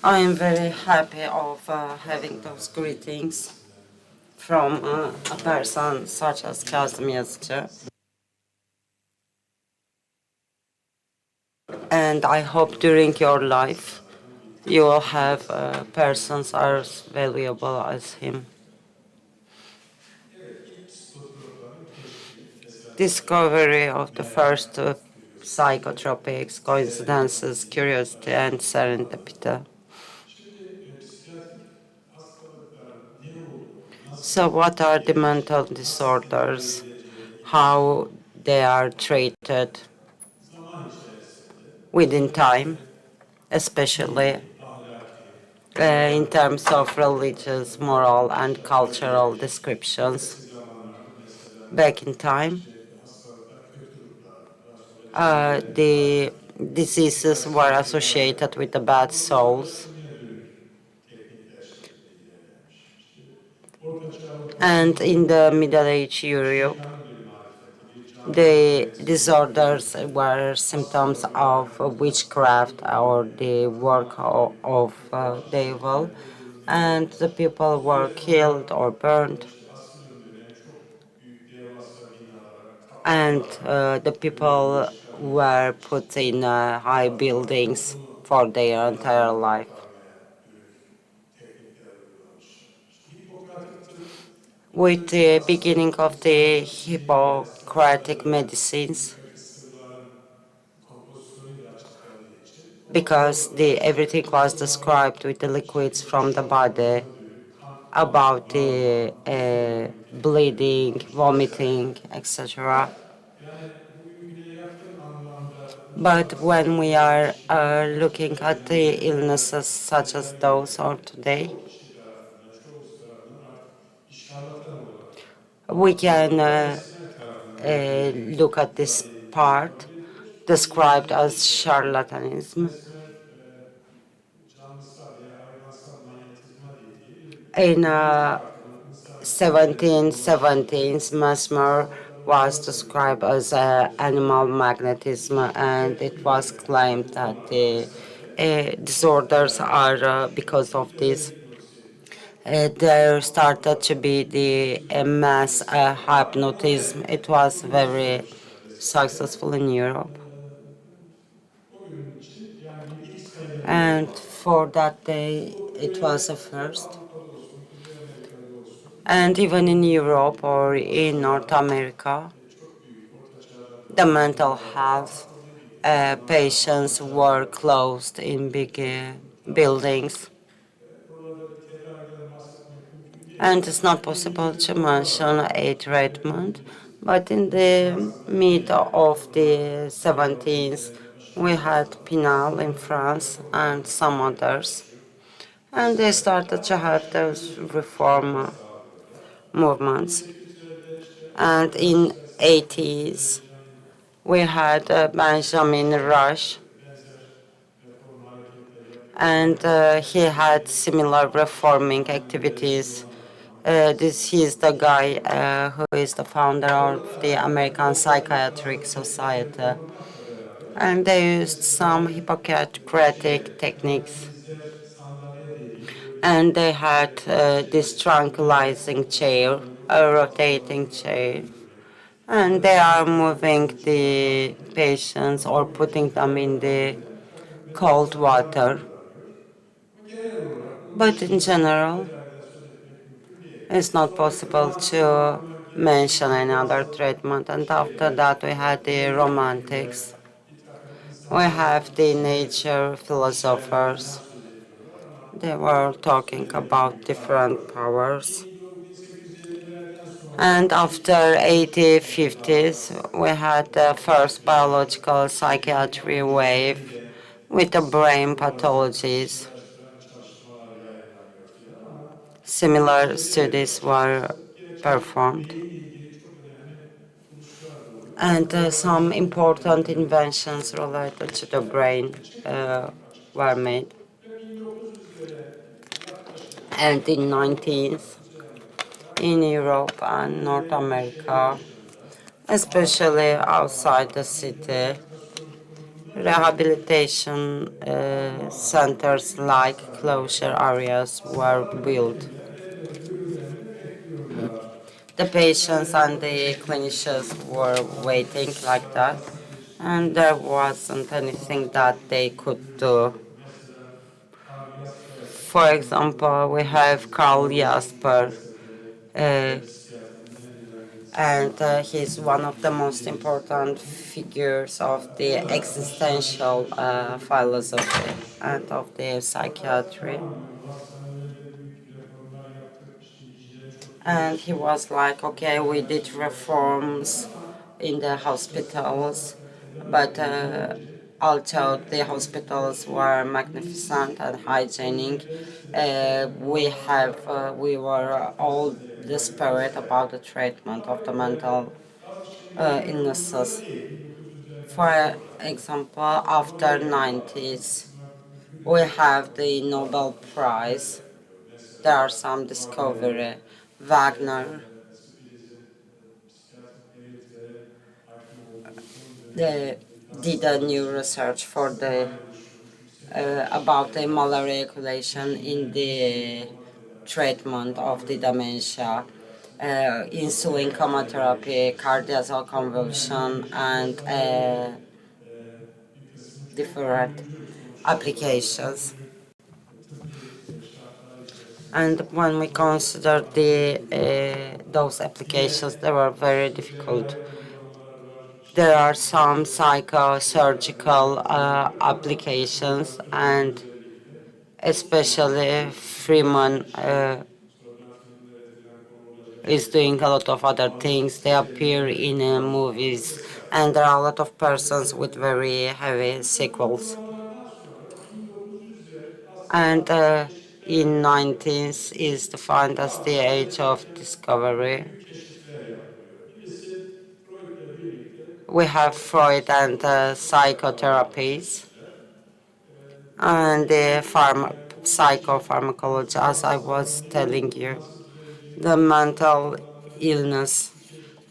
I am very happy of having those greetings from a person such as Kazım Yazıcı. And I hope during your life you will have persons as valuable as him. Discovery of the first psychotropics, coincidences, curiosity, and serendipity. So what are the mental disorders? How they are treated within time, especially in terms of religious, moral, and cultural descriptions. Back in time, the diseases were associated with the bad souls. And in the Middle Age Europe, the disorders were symptoms of witchcraft or the work of devil, and the people were killed or burned. And the people were put in high buildings for their entire life. With the beginning of the Hippocratic medicines, because everything was described with the liquids from the body about the bleeding, vomiting, etc. But when we are looking at the illnesses such as those of today, we can look at this part described as charlatanism. In 1770s, Mesmer was described as animal magnetism, and it was claimed that the disorders are because of this. There started to be the mass hypnotism. It was very successful in Europe. And for that day, it was a first. And even in Europe or in North America, the mental health patients were closed in big buildings. And it's not possible to mention a treatment, but in the mid of the 17th, we had Pinal in France and some others, and they started to have those reform movements. And in 80s, we had Benjamin Rush, and he had similar reforming activities. He is the guy who is the founder of the American Psychiatric Society. And they used some Hippocratic techniques. And they had this tranquilizing chair, a rotating chair. And they are moving the patients or putting them in the cold water. But in general, it's not possible to mention another treatment. And after that, we had the romantics. We have the nature philosophers. They were talking about different powers. And after 1850s, we had the first biological psychiatry wave with the brain pathologies. Similar studies were performed. And some important inventions related to the brain were made. And in 19th, in Europe and North America, especially outside the city, Rehabilitation centers like closure areas were built. The patients and the clinicians were waiting like that, and there wasn't anything that they could do. For example, we have Karl Jasper, uh, and he's one of the most important figures of the existential philosophy and of the psychiatry. And he was like, okay, we did reforms in the hospitals, but although the hospitals were magnificent and hygienic, we were all desperate about the treatment of the mental illnesses. For example, after 90s, we have the Nobel Prize. There are some discovery. Wagner did a new research for the about the malregulation in the treatment of the dementia, insulin chemotherapy, cardiac convulsion, and different applications. And when we consider those applications, they were very difficult. There are some psychosurgical applications, and especially Freeman is doing a lot of other things. They appear in movies, and there are a lot of persons with very heavy sequels. And in 19th is defined as the age of discovery. We have Freud and psychotherapies and the psychopharmacology, as I was telling you. The mental illness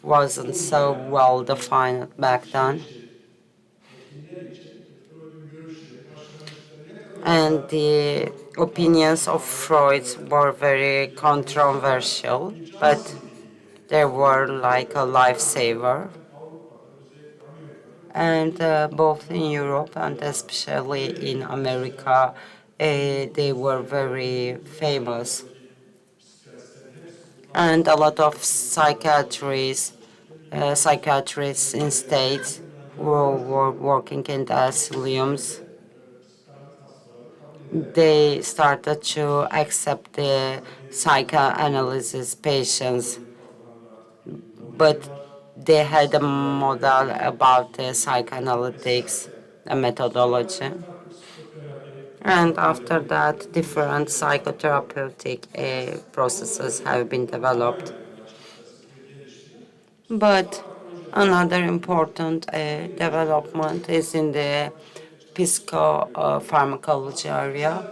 wasn't so well defined back then. And the opinions of Freud were very controversial, but they were like a lifesaver. And both in Europe and especially in America, they were very famous. And a lot of psychiatrists in states who were working in the asylums, they started to accept the psychoanalysis patients, but they had a model about the psychoanalytics, a methodology. And after that, different psychotherapeutic processes have been developed. But another important development is in the psychopharmacology area.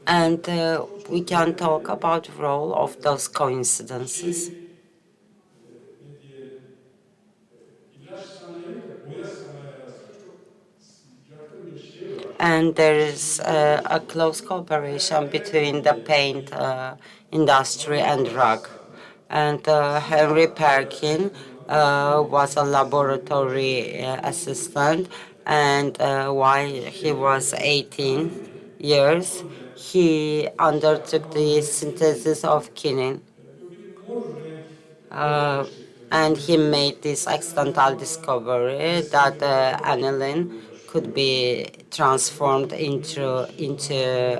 And we can talk about the role of those coincidences. And there is a close cooperation between the paint industry and drug. And Henry Perkin was a laboratory assistant, and while he was 18 years, he undertook the synthesis of quinine. Uh, and he made this accidental discovery that aniline could be transformed into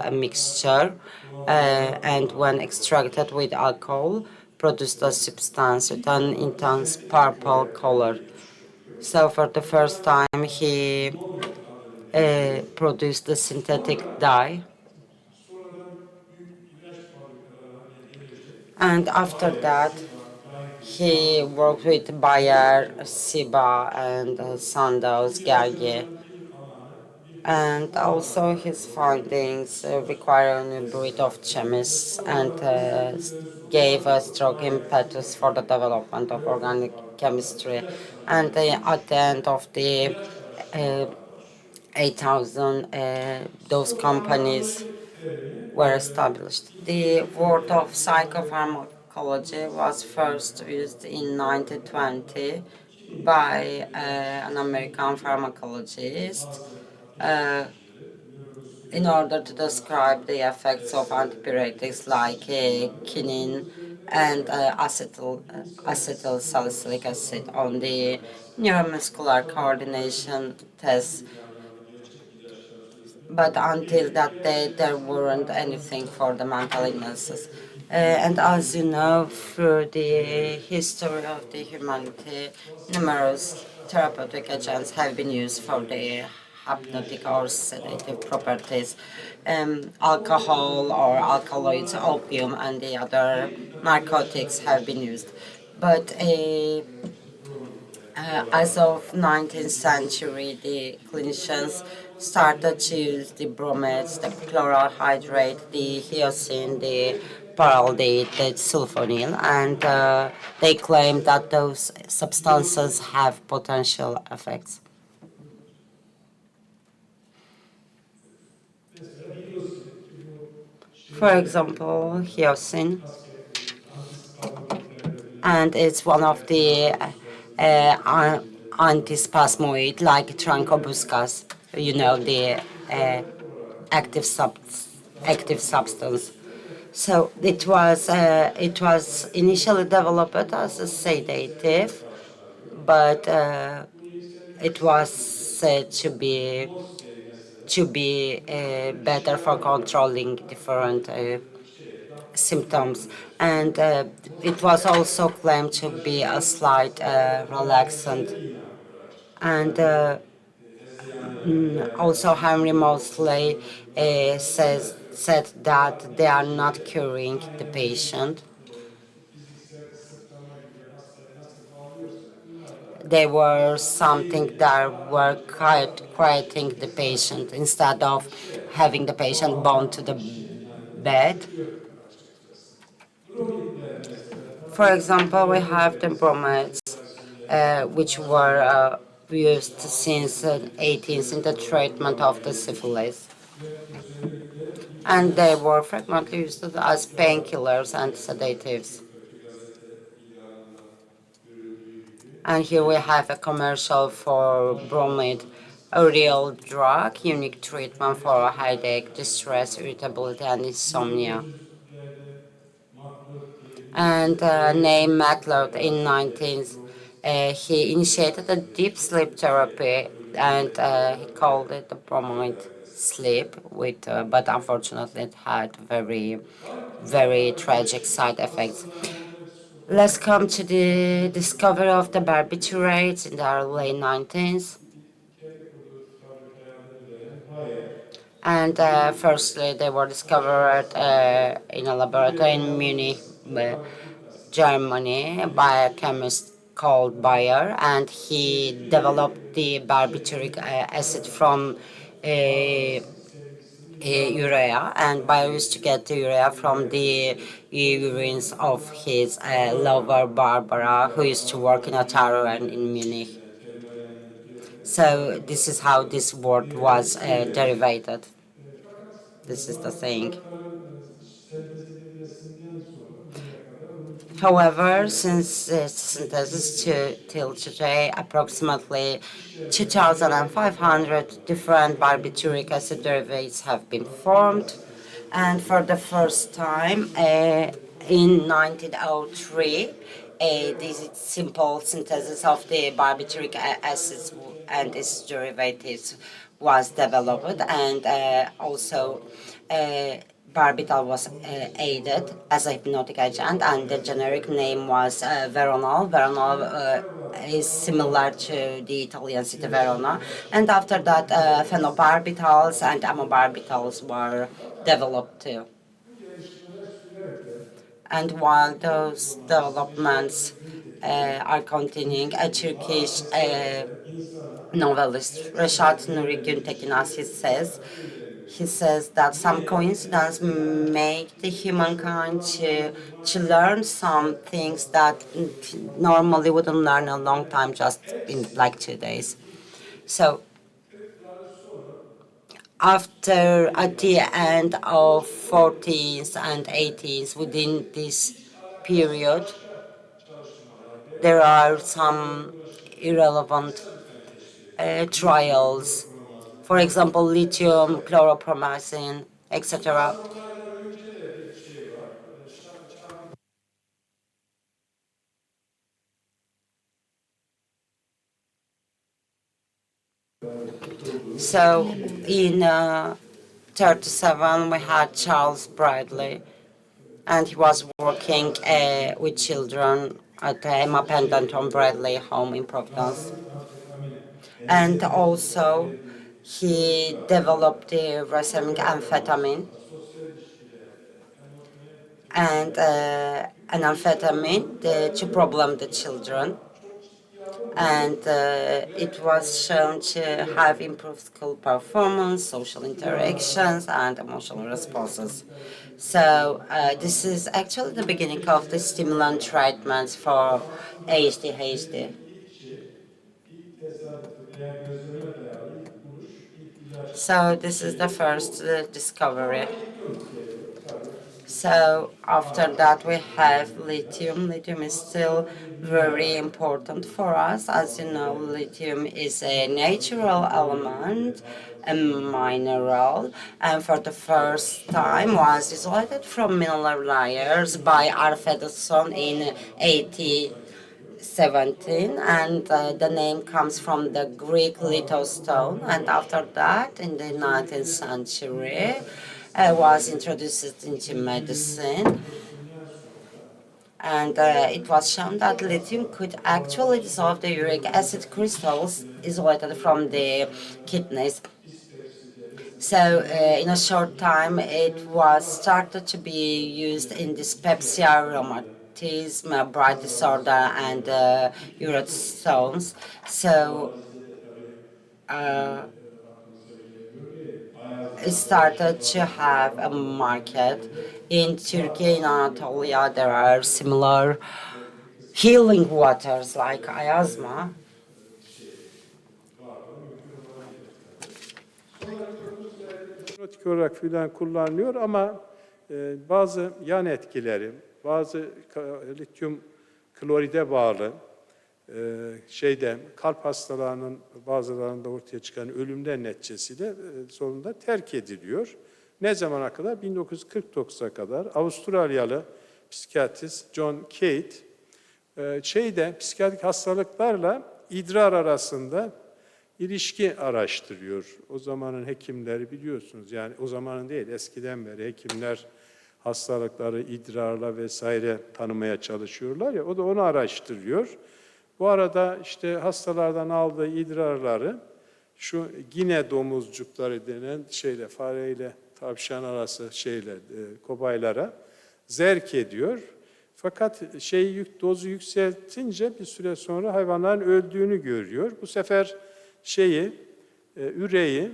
a mixture, and when extracted with alcohol, produced a substance with an intense purple color. So for the first time, he produced a synthetic dye. And after that, he worked with Bayer, Siba, and Sandoz, Gage. And also his findings require an breed of chemists and gave a strong impetus for the development of organic chemistry. And at the end of the 8,000 those companies were established. The word of psychopharmacology was first used in 1920 by an American pharmacologist uh, in order to describe the effects of antipyretics like quinine and acetyl salicylic acid on the neuromuscular coordination tests, but until that day, there weren't anything for the mental illnesses. And as you know, through the history of the humanity, numerous therapeutic agents have been used for the hypnotic or sedative properties. Alcohol or alkaloids, opium, and the other narcotics have been used. But as of 19th century, the clinicians started to use the bromides, the chloral hydrate, the hyoscine, the paraldehyde, the sulfonyl, and they claim that those substances have potential effects. For example, hyoscine, and it's one of the antispasmoid like Trancobuscas, you know, the uh, active sub active substance. So it was initially developed as a sedative, but it was said to be better for controlling different symptoms, and it was also claimed to be a slight relaxant. And also Henry Mosley said that they are not curing the patient. They were something that were quieting the patient instead of having the patient bound to the bed. For example, we have the bromides, which were used since 18th in the treatment of the syphilis. And they were frequently used as painkillers and sedatives. And here we have a commercial for bromide, a real drug, unique treatment for headache, distress, irritability, and insomnia. And named MacLeod in 19th, he initiated a deep sleep therapy, and he called it the bromide sleep, with, but unfortunately it had very tragic side effects. Let's come to the discovery of the barbiturates in the late 19th. And firstly, they were discovered in a laboratory in Munich, Germany, by a chemist called Bayer, and he developed the barbituric acid from urea, and Bayer used to get the urea from the urines of his lover Barbara, who used to work in a tavern in Munich. So this is how this word was derived. This is the saying. However, since its synthesis till today, approximately 2,500 different barbituric acid derivatives have been formed. And for the first time in 1903, this simple synthesis of the barbituric acids and its derivatives was developed, and also barbital was added as a hypnotic agent, and the generic name was Veronal. Veronal is similar to the Italian city Verona, and after that, phenobarbitals and amobarbitals were developed too. And while those developments are continuing, a Turkish novelist, Reşat Nuri Güntekin, he says that some coincidence make the humankind to learn some things that normally wouldn't learn a long time, just in like 2 days. So After, at the end of 14th and 18th, within this period, there are some irrelevant trials. For example, lithium, chloropromazine, etc. Sonlarda önce de bir şey var. Şarkı So in 37, we had Charles Bradley, and he was working with children at the Emma Pendleton Bradley home in Providence. And also, he developed the racemic amphetamine, and an amphetamine to problem the children, and it was shown to have improved school performance, social interactions, and emotional responses. So this is actually the beginning of the stimulant treatments for ADHD. So this is the first discovery. So after that we have lithium. Lithium is still very important for us. As you know, lithium is a natural element, a mineral, and for the first time was isolated from mineral layers by Arfedson in 1817, and the name comes from the Greek lithostone. And after that, in the 19th century, was introduced into medicine, and it was shown that lithium could actually dissolve the uric acid crystals isolated from the kidneys. So in a short time, it was started to be used in dyspepsia, rheumatism, bright disorder, and urate stones. So it started to have a market. In Turkey, in Anatolia, there are similar healing waters like ayazma. Pratik olarak filan kullanılıyor ama bazı yan etkileri, bazı lityum kloride bağlı kalp hastalarının bazılarında ortaya çıkan ölümler neticesiyle sonunda terk ediliyor. Ne zamana kadar? 1949'a kadar Avustralyalı psikiyatrist John Cate psikiyatrik hastalıklarla idrar arasında ilişki araştırıyor. O zamanın hekimleri biliyorsunuz, yani o zamanın değil, eskiden beri hekimler hastalıkları idrarla vesaire tanımaya çalışıyorlar ya, o da onu araştırıyor. Bu arada işte hastalardan aldığı idrarları şu Gine domuzcukları denen fareyle tavşan arası kobaylara zerk ediyor. Fakat dozu yükseltince bir süre sonra hayvanların öldüğünü görüyor. Bu sefer üreyi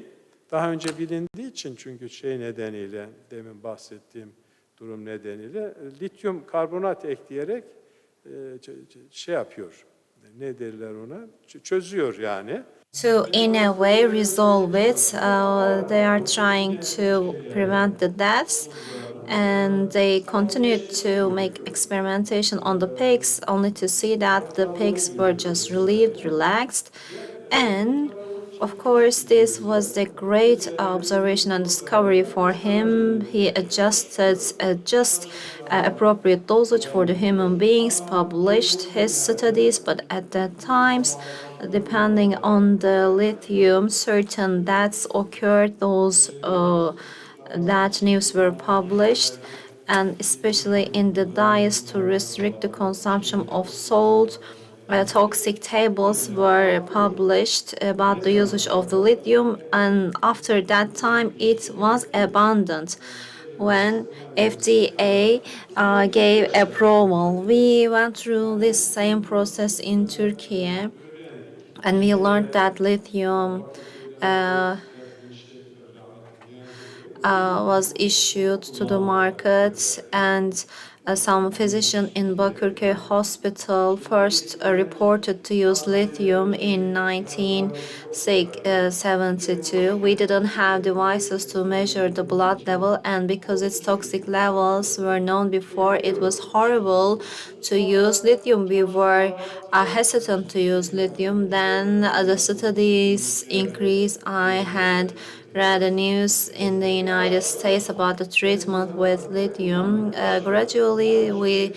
daha önce bilindiği için, çünkü nedeniyle, demin bahsettiğim durum nedeniyle lityum karbonat ekleyerek yapıyor. Ne derler ona? Çözüyor yani. To in a way resolve it. They are trying to prevent the deaths, and they continued to make experimentation on the pigs, only to see that the pigs were just relieved, relaxed, and of course, this was a great observation and discovery for him. He adjusted just appropriate dosage for the human beings, published his studies, but at that times, depending on the lithium, certain deaths occurred. Those that news were published, and especially in the diets to restrict the consumption of salt. Toxic tables were published about the usage of the lithium, and after that time it was abundant. When FDA gave approval, we went through this same process in Turkey, and we learned that lithium was issued to the market, and Some physician in Bakırköy Hospital first reported to use lithium in 1972. We didn't have devices to measure the blood level, and because its toxic levels were known before, it was horrible to use lithium. We were hesitant to use lithium. Then the studies increased. I had read the news in the United States about the treatment with lithium. Gradually, we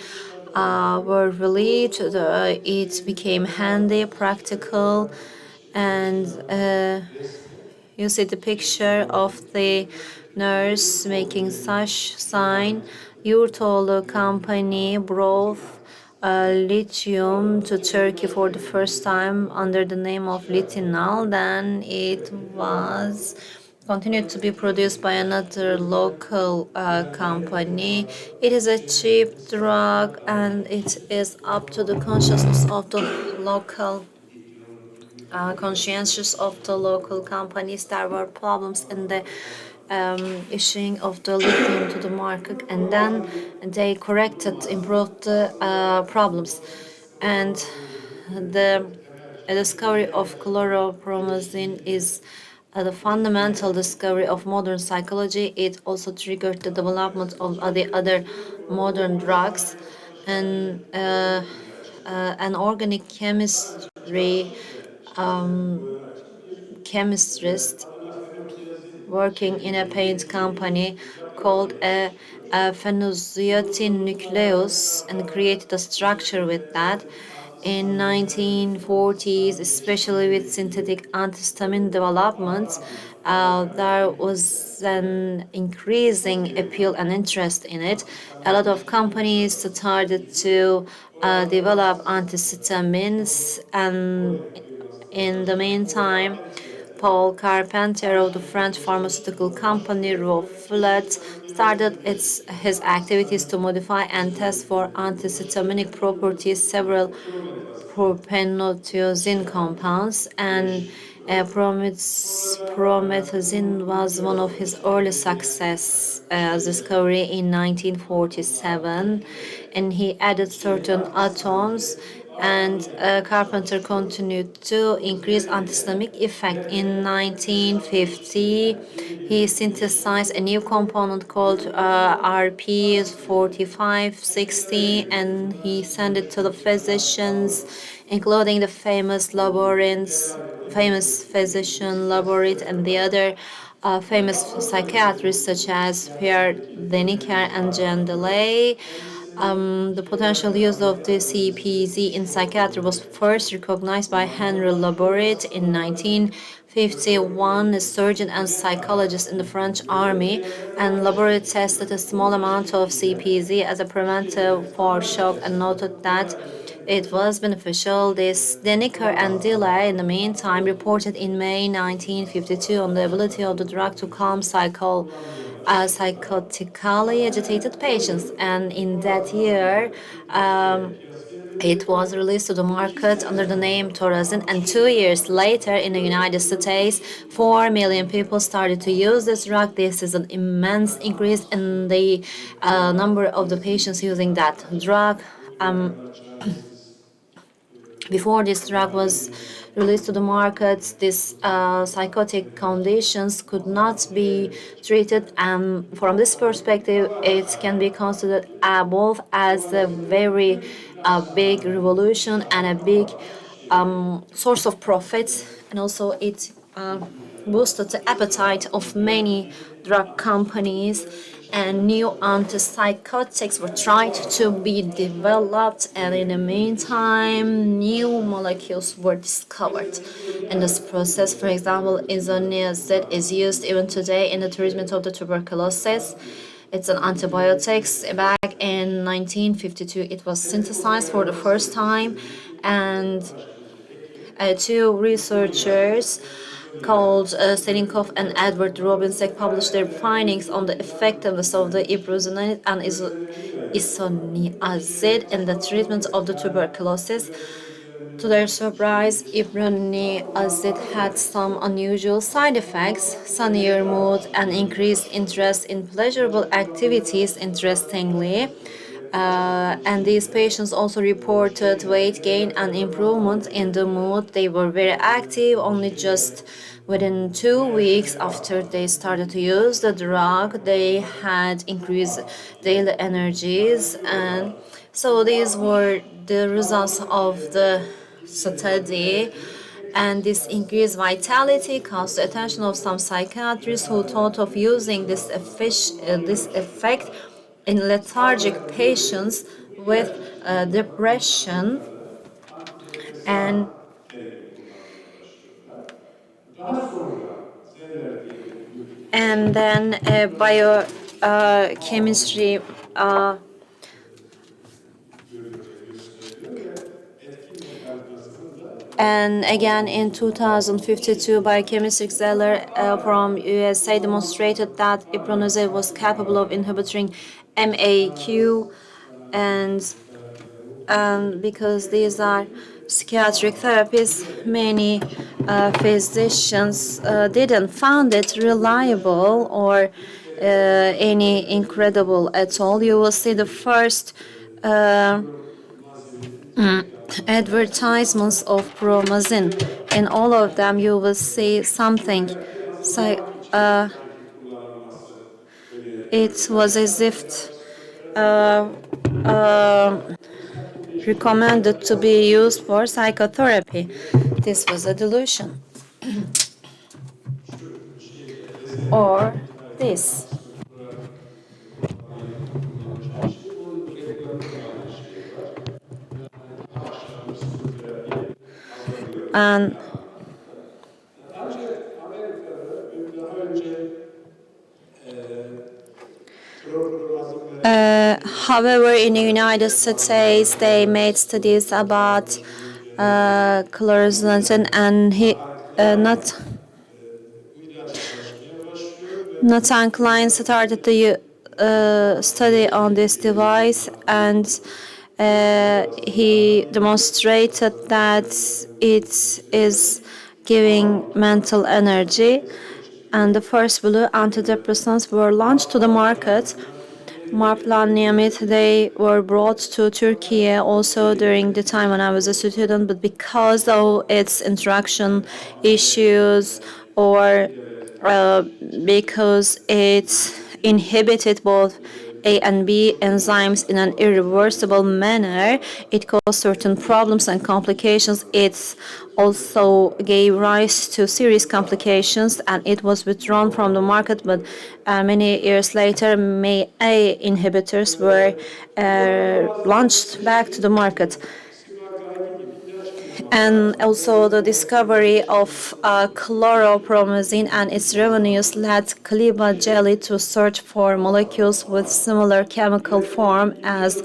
were relieved. It became handy, practical, and you see the picture of the nurse making such sign. Yurtoğlu company brought lithium to Turkey for the first time under the name of Litinal. Then it was continued to be produced by another local company. It is a cheap drug and it is up to the consciousness of the local conscientious of the local companies. There were problems in the issuing of the lithium to the market, and then they corrected, improved the problems. And the discovery of chloropromazine is the fundamental discovery of modern psychology. It also triggered the development of the other modern drugs, and an organic chemist working in a paint company called a phenoziotin nucleus and created a structure with that. In 1940s, especially with synthetic antihistamine developments, there was an increasing appeal and interest in it. A lot of companies started to develop antihistamines, and in the meantime, Paul Carpenter of the French pharmaceutical company Roflet started his activities to modify and test for antihistaminic properties several propanothiazine compounds, and promethazine was one of his early success discovery in 1947, and he added certain atoms, and Carpenter continued to increase antihistaminic effect. In 1950, he synthesized a new component called RP4560, and he sent it to the physicians, including the famous physician Laborit, and the other famous psychiatrists such as Pierre Deniker and Jean Delay. The potential use of the CPZ in psychiatry was first recognized by Henry Laborit in 1951, a surgeon and psychologist in the French army, and Laborit tested a small amount of CPZ as a preventive for shock and noted that it was beneficial. This Deniker and Delay, in the meantime, reported in May 1952 on the ability of the drug to calm psychotically agitated patients, and in that year, it was released to the market under the name Thorazine, and 2 years later, in the United States, 4 million people started to use this drug. This is an immense increase in the number of the patients using that drug. Before this drug was released to the market, these psychotic conditions could not be treated. And from this perspective, it can be considered both as a very big revolution and a big source of profits. And also it boosted the appetite of many drug companies, and new antipsychotics were tried to be developed, and in the meantime new molecules were discovered in this process. For example, isoniazid is used even today in the treatment of the tuberculosis. It's an antibiotic. Back in 1952 it was synthesized for the first time, and two researchers called Selinkov and Edward Robinsek published their findings on the effectiveness of the ibuprofen and isoniazid in the treatment of the tuberculosis. To their surprise, ibuprofen had some unusual side effects: sunnier mood and increased interest in pleasurable activities. Interestingly, And these patients also reported weight gain and improvement in the mood. They were very active. Only just within 2 weeks after they started to use the drug, they had increased daily energies. And so these were the results of the study. And this increased vitality caught the attention of some psychiatrists who thought of using this effect in lethargic patients with depression. And then biochemistry and again in 2052, biochemist Zeller from USA demonstrated that ipranoside was capable of inhibiting MAQ, and because these are psychiatric therapies, many physicians didn't find it reliable or any incredible at all. You will see the first advertisements of promazine. In all of them, you will see something. So, it was as if recommended to be used for psychotherapy. This was a delusion. Or this. And however, in the United States, they made studies about chlorzoxamine, and Nathan Klein started the study on this device, and he demonstrated that it is giving mental energy. And the first blue antidepressants were launched to the market. Marplaniyamid, they were brought to Turkey also during the time when I was a student, but because of its interaction issues or uh, because it inhibited both A and B enzymes in an irreversible manner, it caused certain problems and complications. It also gave rise to serious complications, and it was withdrawn from the market. But many years later, A inhibitors were launched back to the market. And also the discovery of chloropromazine and its revenues led Kaliba Jelly to search for molecules with similar chemical form as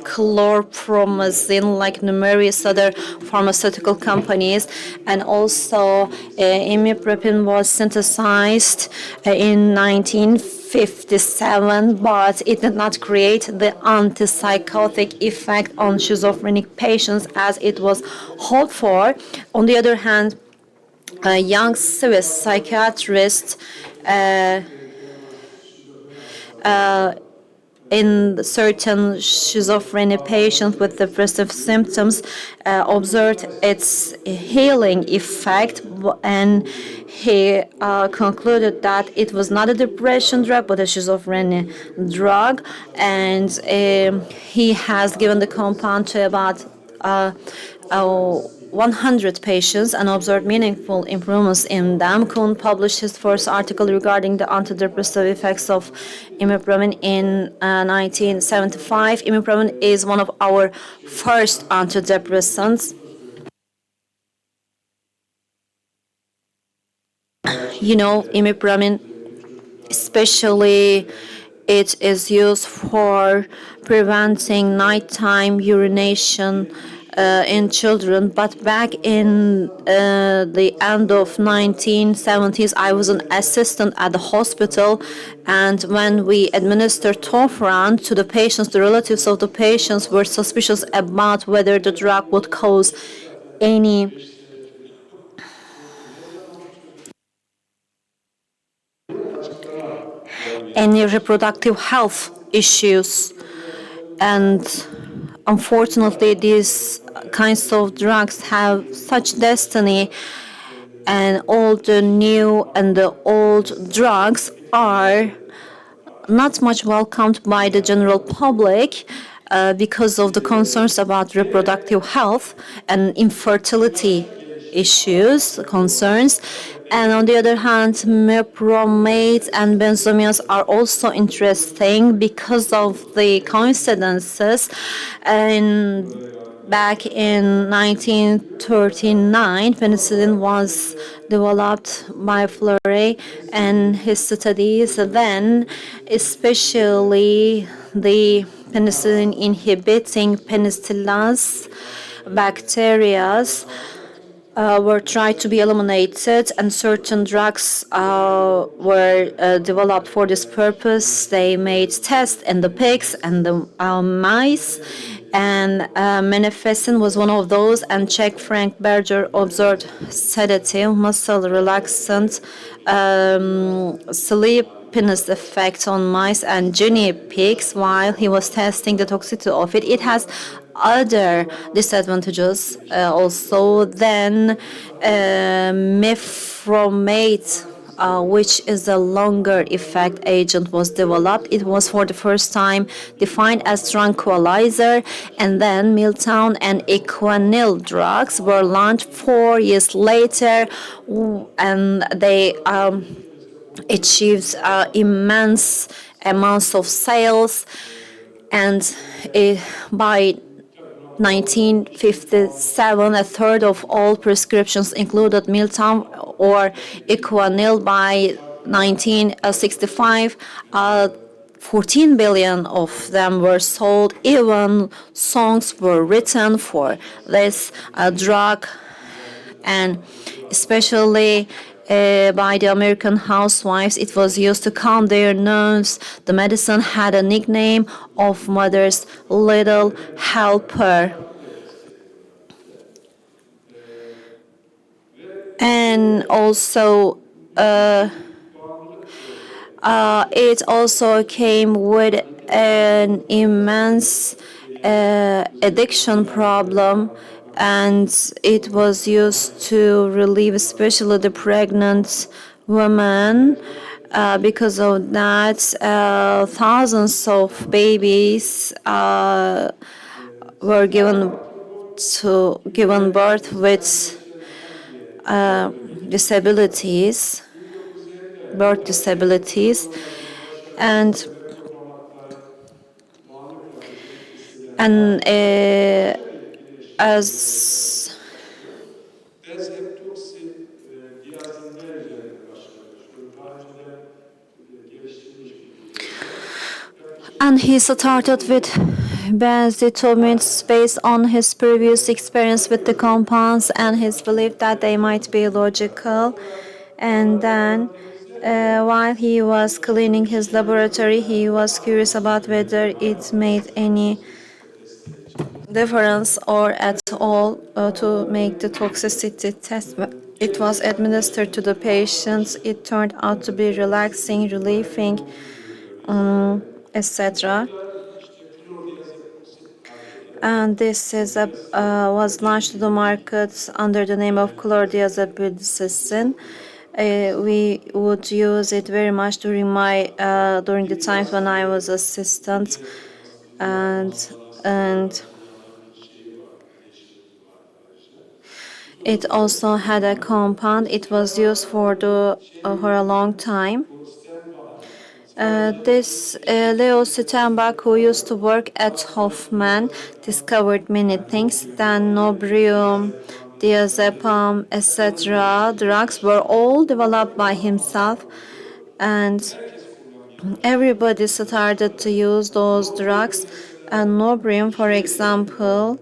chlorpromazine, like numerous other pharmaceutical companies. And also imipropin was synthesized in 1957, but it did not create the antipsychotic effect on schizophrenic patients as it was hoped for. On the other hand, a young Swiss psychiatrist in certain schizophrenia patients with depressive symptoms observed its healing effect, and he concluded that it was not a depression drug but a schizophrenia drug, and he has given the compound to about 100 patients and observed meaningful improvements in them. Kuhn published his first article regarding the antidepressive effects of imipramine in 1975. Imipramine is one of our first antidepressants. Imipramine, especially it is used for preventing nighttime urination in children. But back in the end of 1970s, I was an assistant at the hospital, and when we administered Tofran to the patients, the relatives of the patients were suspicious about whether the drug would cause any reproductive health issues. And unfortunately, these kinds of drugs have such destiny, and all the new and the old drugs are not much welcomed by the general public because of the concerns about reproductive health and infertility issues, concerns. And on the other hand, mepromate and benzodiazepines are also interesting because of the coincidences. And back in 1939, penicillin was developed by Fleury and his studies then, especially the penicillin inhibiting penicillins bacteria were tried to be eliminated, and certain drugs were developed for this purpose. They made tests in the pigs and the mice, and Menefesin was one of those. And Czech Frank Berger observed sedative, muscle relaxant, sleepiness effect on mice and guinea pigs while he was testing the toxicity of it. It has other disadvantages also. Then mifromate, which is a longer effect agent, was developed. It was for the first time defined as tranquilizer, and then Miltown and Equanil drugs were launched 4 years later, and they achieved immense amounts of sales. And by 1957, a third of all prescriptions included Miltown or Equanil. By 1965, 14 billion of them were sold. Even songs were written for this drug, and especially by the American housewives, it was used to calm their nerves. The medicine had a nickname of Mother's Little Helper. And also, it also came with an immense addiction problem, and it was used to relieve especially the pregnant women. Because of that, thousands of babies were given birth with disabilities, birth disabilities, and as and he started with benzodiazepines based on his previous experience with the compounds and his belief that they might be logical. And then, while he was cleaning his laboratory, he was curious about whether it made any difference or at all to make the toxicity test. It was administered to the patients. It turned out to be relaxing, relieving, etc. And this is was launched to the market under the name of chlordiazepam. We would use it very much during the times when I was assistant, and it also had a compound. It was used for a long time. This Leo Sittenbach, who used to work at Hoffman, discovered many things. Then Nobrium, diazepam, etc. drugs were all developed by himself, and everybody started to use those drugs. And Nobrium, for example,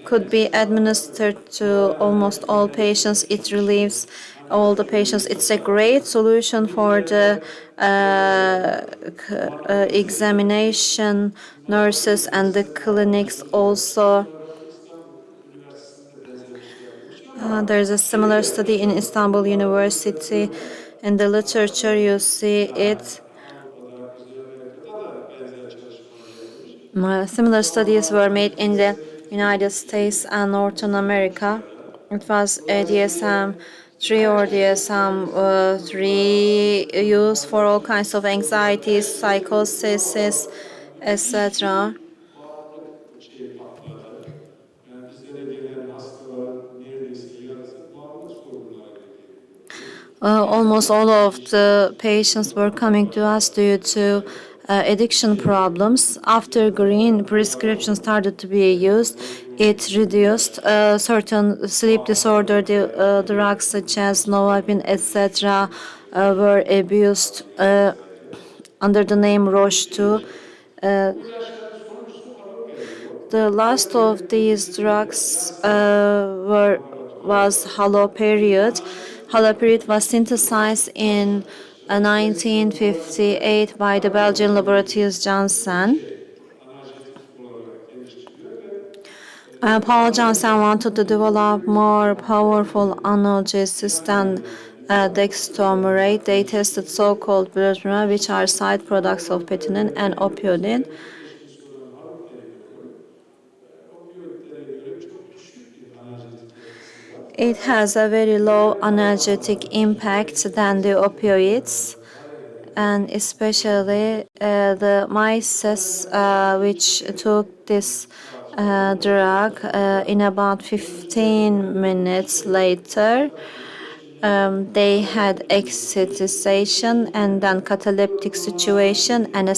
could be administered to almost all patients. It relieves all the patients. It's a great solution for the examination nurses and the clinics also. There's a similar study in Istanbul University. In the literature, you see it. Similar studies were made in the United States and Northern America. It was a DSM-3 or DSM-3 used for all kinds of anxieties, psychosis, etc. Şey patladı. Yani bizlere gelen hastaların neredeyse yarısı bağımlılık sorunlarıyla geliyordu. Almost all of the patients were coming to us due to addiction problems. After green prescription started to be used, it reduced certain sleep disorder drugs such as Novalpin, etc. Were abused under the name Roche too. Bu ilaçların sonuncusu haloperidol. The last of these drugs was haloperidol. Haloperidol was synthesized in 1958 by the Belgian laboratories Janssen. Analjetik olarak geliştiriliyor ve Paul Janssen wanted to develop more powerful analgesics than dextromerate. They tested so-called buprenorphine, which are side products of petinin and opioid. teşhis olan haloperidolün opioidlere göre çok düşük bir analjetik etkisi var. It has a very low analgesic impact than the opioids, and especially the mice which took this drug in about 15 minutes later. They had excitation and then cataleptic situation and a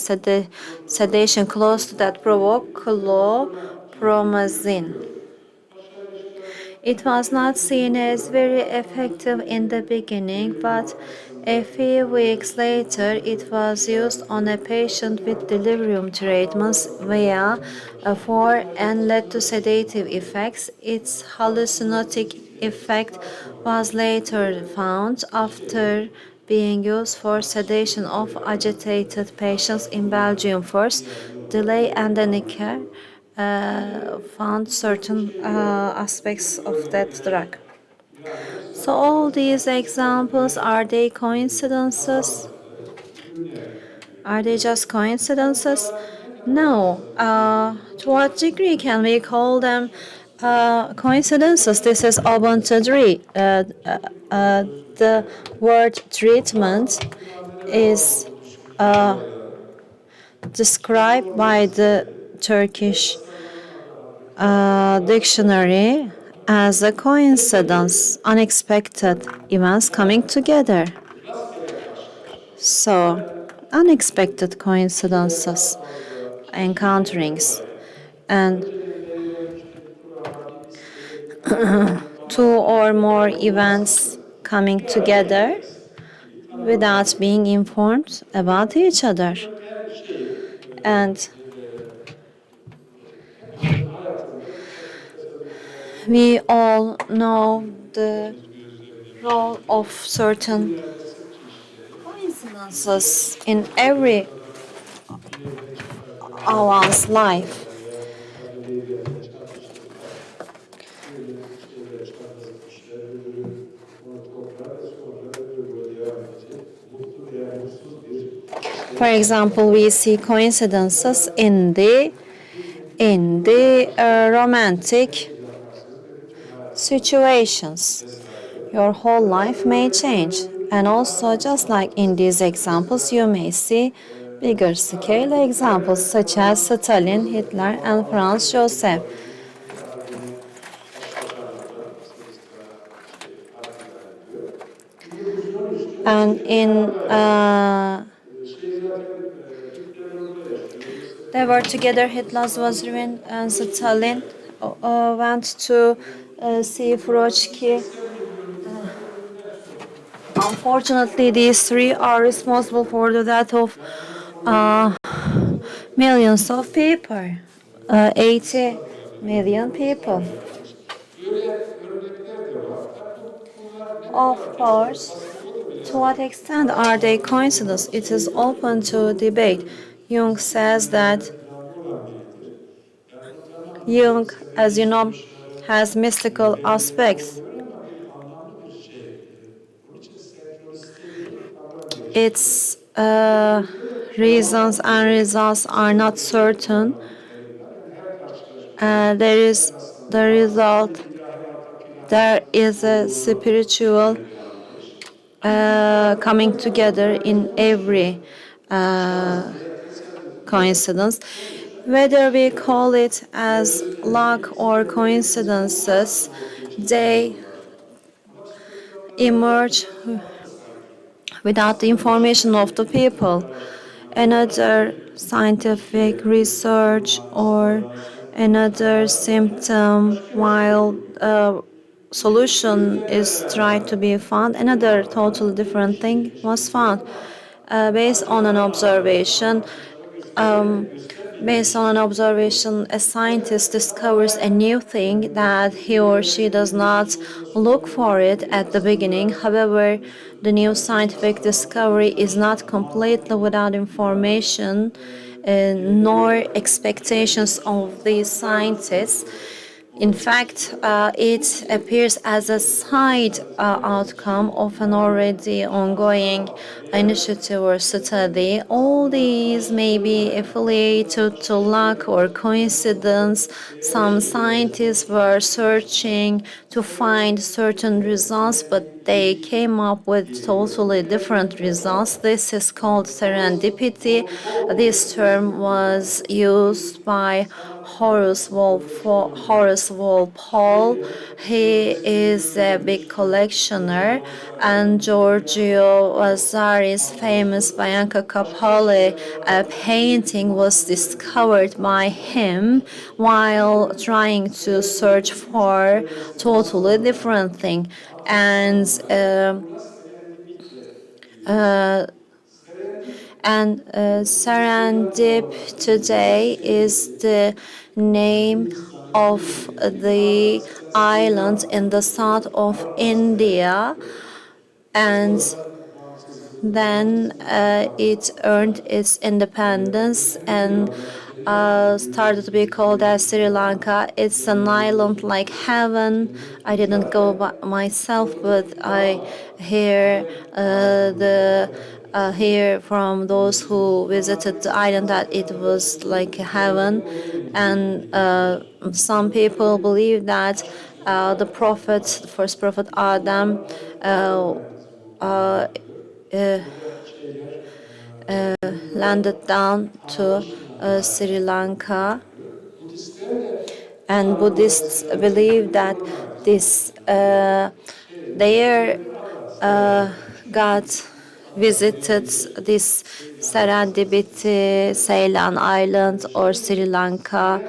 sedation close to that provoked chlorpromazine. It was not seen as very effective in the beginning, but a few weeks later it was used on a patient with delirium treatments via a 4 and led to sedative effects. Its hallucinogenic effect was later found after being used for sedation of agitated patients in Belgium first. Delay and then care found certain aspects of that drug. So all these examples, are they coincidences? Are they just coincidences? No. To what degree can we call them coincidences? This is Ubuntu. The word treatment is described by the Turkish dictionary as a coincidence, unexpected events coming together. So, unexpected coincidences, encounterings, and two or more events coming together without being informed about each other. And we all know the role of certain coincidences in every one's life. For example, we see coincidences in the romantic situations. Your whole life may change, and also just like in these examples, you may see bigger scale examples such as Stalin, Hitler, and Franz Joseph. And they were together. Hitler was ruined, and Stalin went to see Frochki. Unfortunately, these three are responsible for the death of millions of people, 80 million people. Of course, to what extent are they coincidence? It is open to debate. Jung says that Jung, as you know, has mystical aspects. Its reasons and results are not certain, there is the result. There is a spiritual coming together in every coincidence. Whether we call it as luck or coincidences, they emerge without the information of the people. Another scientific research or another symptom, while solution is tried to be found, another totally different thing was found based on an observation. Um, Based on an observation, a scientist discovers a new thing that he or she does not look for it at the beginning. However, the new scientific discovery is not completely without information nor expectations of these scientists. In fact, it appears as a side outcome of an already ongoing initiative or study. All these may be affiliated to luck or coincidence. Some scientists were searching to find certain results, but they came up with totally different results. This is called serendipity. This term was used by Horace Walpole. He is a big collectioner, and Giorgio Vasari's famous Bianca Capaldi painting was discovered by him while trying to search for totally different thing. And Serendip today is the name of the island in the south of India, and then it earned its independence and started to be called as Sri Lanka. It's an island like heaven. I didn't go by myself, but I hear hear from those who visited the island that it was like heaven, and some people believe that the prophet, the first prophet Adam, uh, uh, landed down to Sri Lanka, and Buddhists believe that this their God visited this Serendipity, Ceylon Island, or Sri Lanka.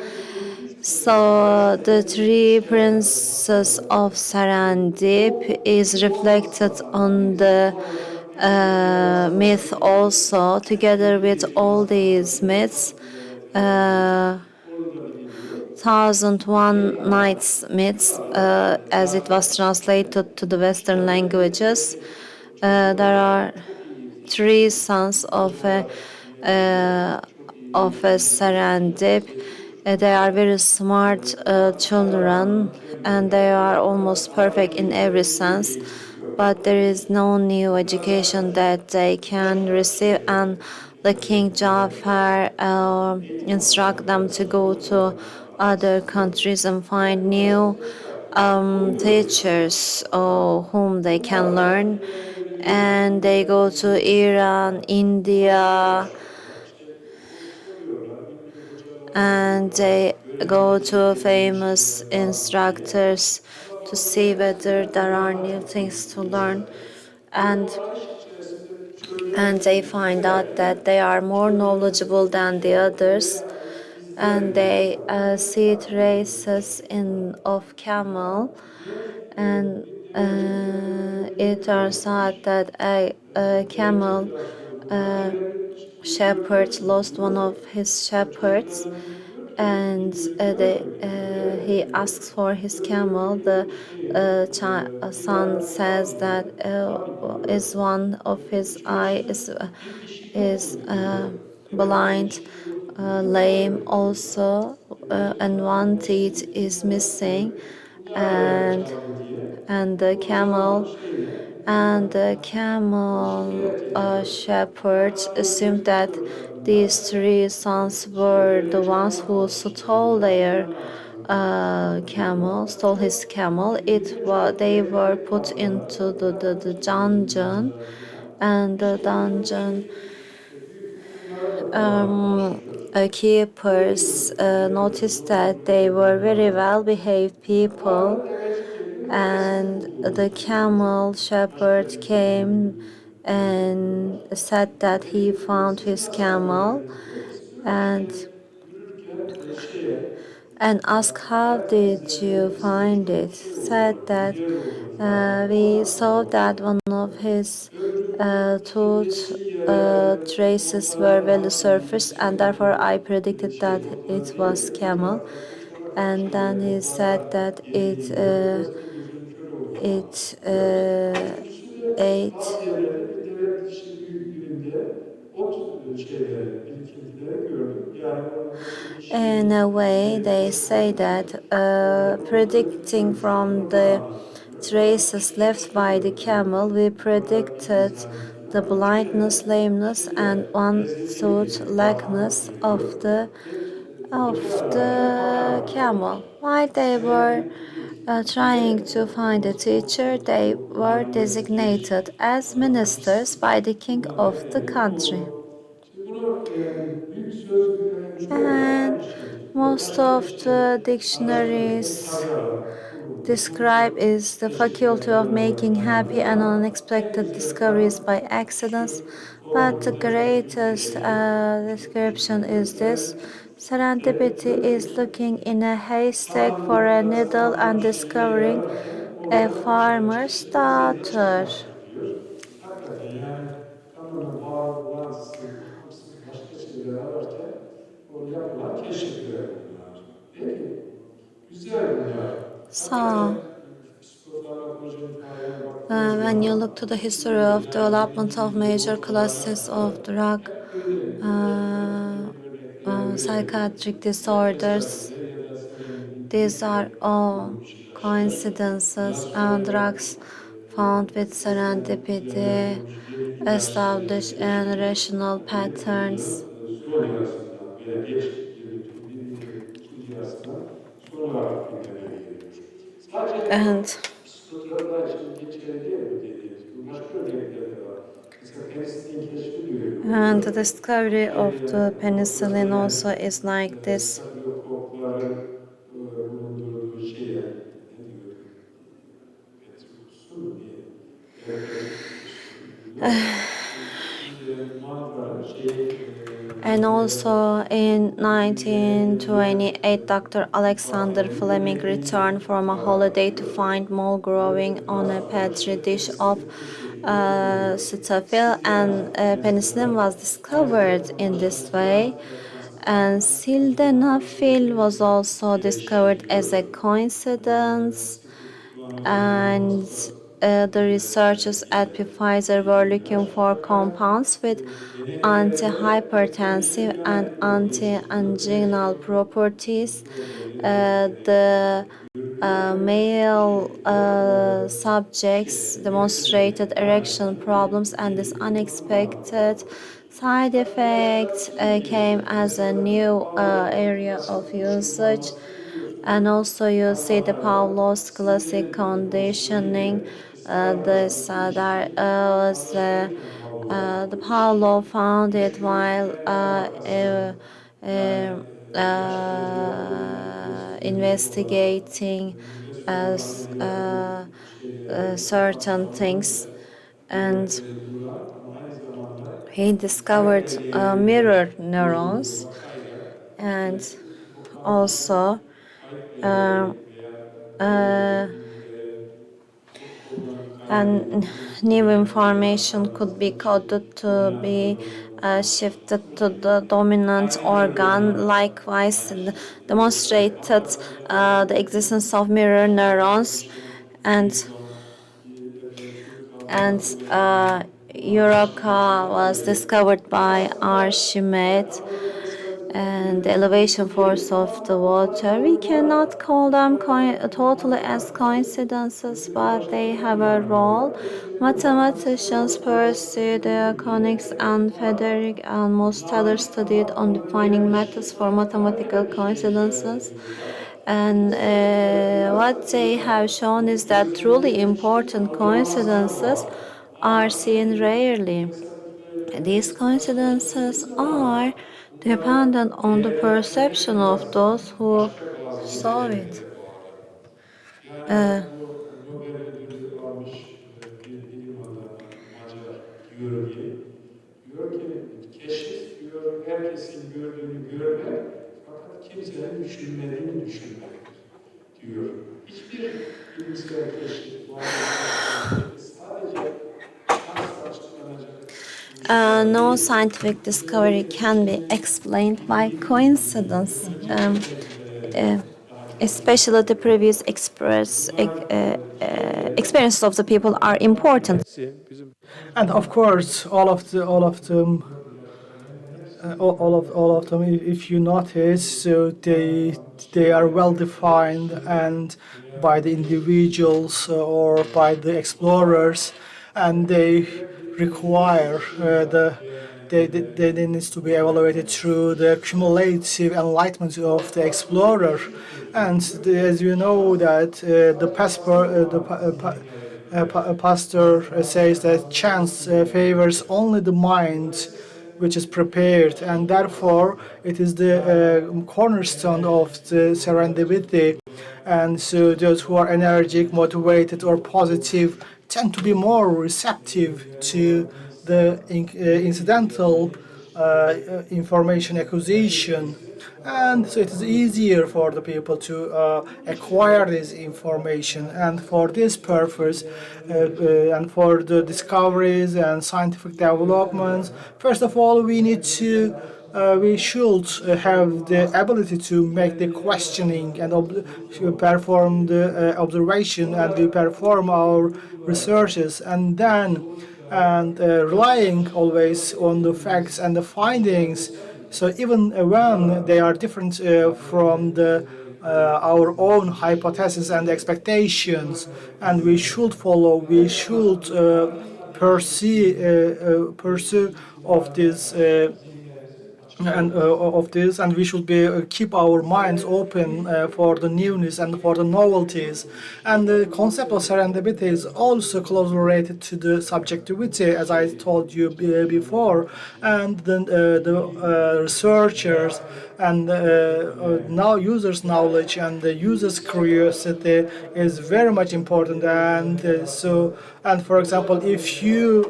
So the three princes of Serendip is reflected on the myth also. Together with all these myths, 1001 Nights myths, as it was translated to the Western languages. There are three sons of a Serendip. They are very smart children, and they are almost perfect in every sense. But there is no new education that they can receive, and the King Jafar instruct them to go to other countries and find new teachers whom they can learn, and they go to Iran, India, and they go to famous instructors to see whether there are new things to learn, and they find out that they are more knowledgeable than the others, and they see traces in of camel, and it turns out that a camel shepherd lost one of his shepherds, and he asks for his camel. The son says that is one of his eye is blind, lame also, and one teeth is missing, and the camel shepherds assumed that these three sons were the ones who stole their camel, stole his camel. They were put into the dungeon, and the dungeon keepers noticed that they were very well behaved people, and the camel shepherd came and said that he found his camel, and asked, how did you find it? Said that we saw that one of his tooth traces were well surfaced, and therefore I predicted that it was camel. And then he said that it ate. In a way, they say that predicting from the traces left by the camel, we predicted the blindness, lameness, and one-tooth lackness of the camel. While they were trying to find a teacher, they were designated as ministers by the king of the country. And most of the dictionaries describe is the faculty of making happy and unexpected discoveries by accidents, but the greatest description is this: serendipity is looking in a haystack for a needle and discovering a farmer's daughter. So, when you look to the history of development of major classes of drug, psychiatric disorders, these are all coincidences, and drugs found with serendipity establish in rational patterns. And the discovery of the penicillin also is like this. And also in 1928, Dr. Alexander Fleming returned from a holiday to find mold growing on a petri dish of cetaphil, and penicillin was discovered in this way. And sildenafil was also discovered as a coincidence, and the researchers at Pfizer were looking for compounds with antihypertensive and anti-anginal properties. The male subjects demonstrated erection problems, and this unexpected side effect came as a new area of usage. And also you see the Pavlov's classic conditioning. That was the Pavlov found it while investigating certain things, and he discovered mirror neurons, and also uh, uh, and new information could be coded to be shifted to the dominant organ. Likewise, demonstrated the existence of mirror neurons, and Europa was discovered by Archimedes, and the elevation force of the water. We cannot call them totally as coincidences, but they have a role. Mathematicians Percy de Conix and Frederick Almost Teller studied on defining methods for mathematical coincidences, And what they have shown is that truly important coincidences are seen rarely. These coincidences are dependent on the perception of those who saw it. Uh, Diyor ki keşif diyor herkesin gördüğünü görmek fakat kimsenin düşünmediğini düşünmektir diyor. Hiçbir bilimsel keşif, varlıksal keşif sadece şansla açıklanacak. no scientific discovery can be explained by coincidence. Especially the previous experiences of the people are important. Bizim And of course, all of them, if you notice, so they are well defined and by the individuals or by the explorers, and they require they needs to be evaluated through the cumulative enlightenment of the explorer. And as you know that pastor says that chance favors only the mind which is prepared, and therefore it is the cornerstone of the serendipity. And so those who are energetic, motivated, or positive tend to be more receptive to the incidental information acquisition, and so it is easier for the people to acquire this information. And for this purpose and for the discoveries and scientific developments, first of all we should have the ability to make the questioning and to perform the observation, and we perform our researches, and then relying always on the facts and the findings. So even when they are different from our own hypotheses and expectations, and we should pursue of this and we should be keep our minds open for the newness and for the novelties. And the concept of serendipity is also closely related to the subjectivity, as I told you before. And the researchers and now users' knowledge and the users' curiosity is very much important. And for example, if you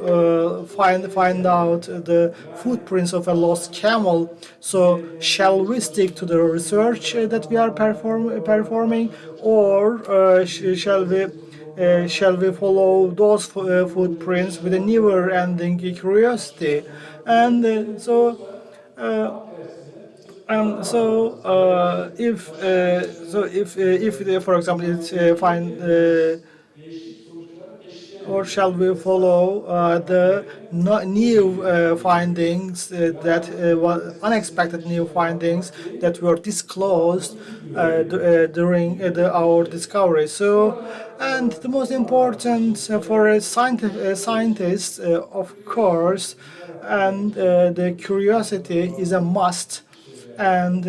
find out the footprints of a lost camel, so shall we stick to the research that we are performing, or shall we follow those footprints with a never-ending curiosity? And if for example it's find or shall we follow the new findings unexpected new findings that were disclosed during our discovery? So, and the most important for a scientist, of course, and the curiosity is a must, and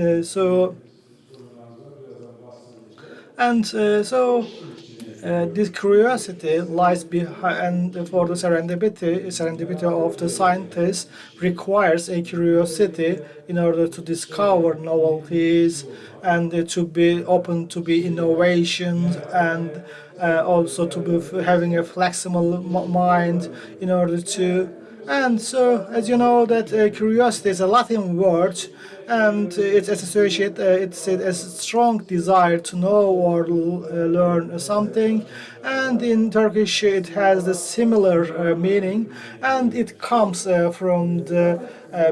this curiosity lies behind, and for the serendipity of the scientist requires a curiosity in order to discover novelties and to be open to be innovations, and also to be having a flexible mind in order to. And so, as you know, that curiosity is a Latin word, and it's associated. It's a strong desire to know or learn something, and in Turkish it has the similar meaning, and it comes from the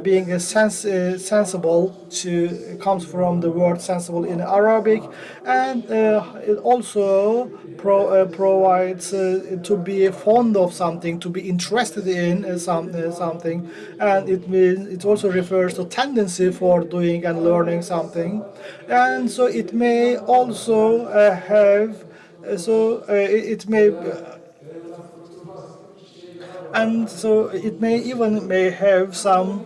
being a sensible. It comes from the word sensible in Arabic, and it also provides to be fond of something, to be interested in something, and it also refers to tendency for doing and learning something, and so it may also have so it may and so it may have some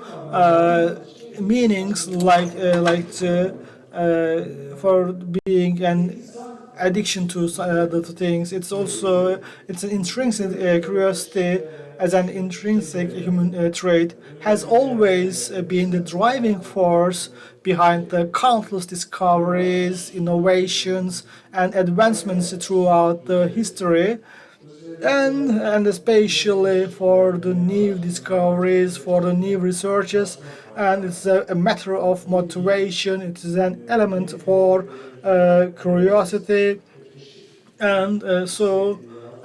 meanings like for being an addiction to the things. It's an intrinsic curiosity as an intrinsic human trait has always been the driving force behind the countless discoveries, innovations, and advancements throughout the history, and especially for the new discoveries, for the new researches, and it's a matter of motivation. It is an element for curiosity,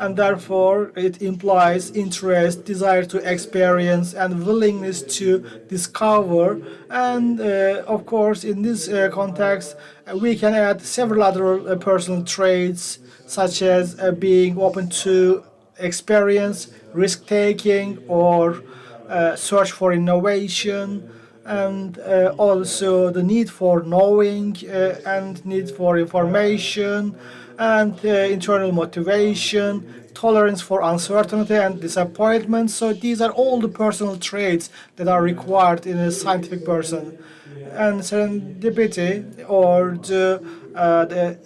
and therefore it implies interest, desire to experience, and willingness to discover. And of course, in this context, we can add several other personal traits, such as being open to experience, risk taking, or search for innovation, and also the need for knowing and need for information, and internal motivation, tolerance for uncertainty and disappointment. So these are all the personal traits that are required in a scientific person. And serendipity, or the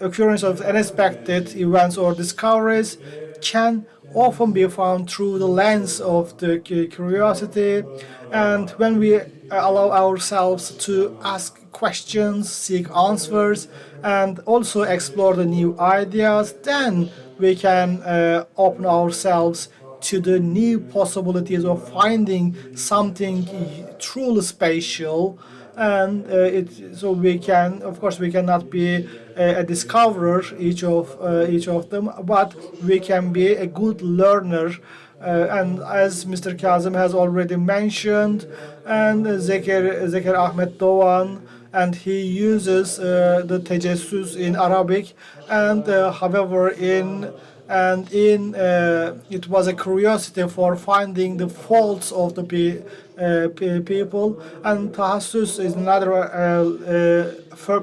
occurrence of unexpected events or discoveries, can often be found through the lens of the curiosity. And when we allow ourselves to ask questions, seek answers, and also explore the new ideas, then we can open ourselves to the new possibilities of finding something truly special. And so we can, of course, we cannot be a discoverer each of them, but we can be a good learner. And as Mr. Kazım has already mentioned, and Zeker Ahmet Doğan, and he uses the tecessüs in Arabic, and however in it was a curiosity for finding the faults of the people, and tahassus is another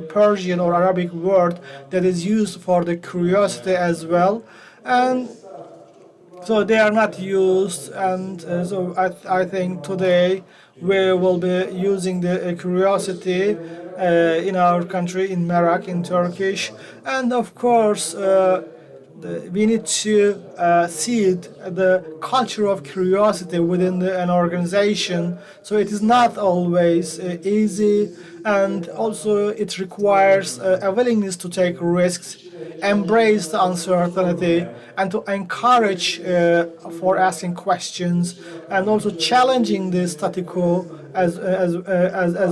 Persian or Arabic word that is used for the curiosity as well, and so they are not used. And so I think today we will be using the curiosity in our country, in Merak, in Turkish, and of course we need to seed the culture of curiosity within an organization. So it is not always easy, and also it requires a willingness to take risks, embrace the uncertainty, and to encourage for asking questions, and also challenging the status quo as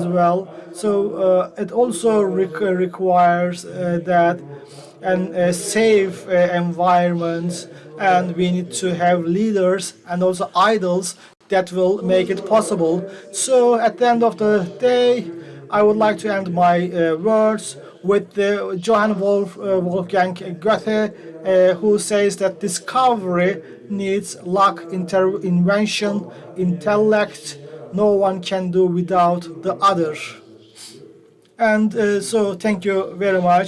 well. So it also requires that and a safe environment, and we need to have leaders and also idols that will make it possible. So at the end of the day, I would like to end my words with Johann Wolfgang Goethe, who says that discovery needs luck, invention, intellect. No one can do without the other. And so thank you very much.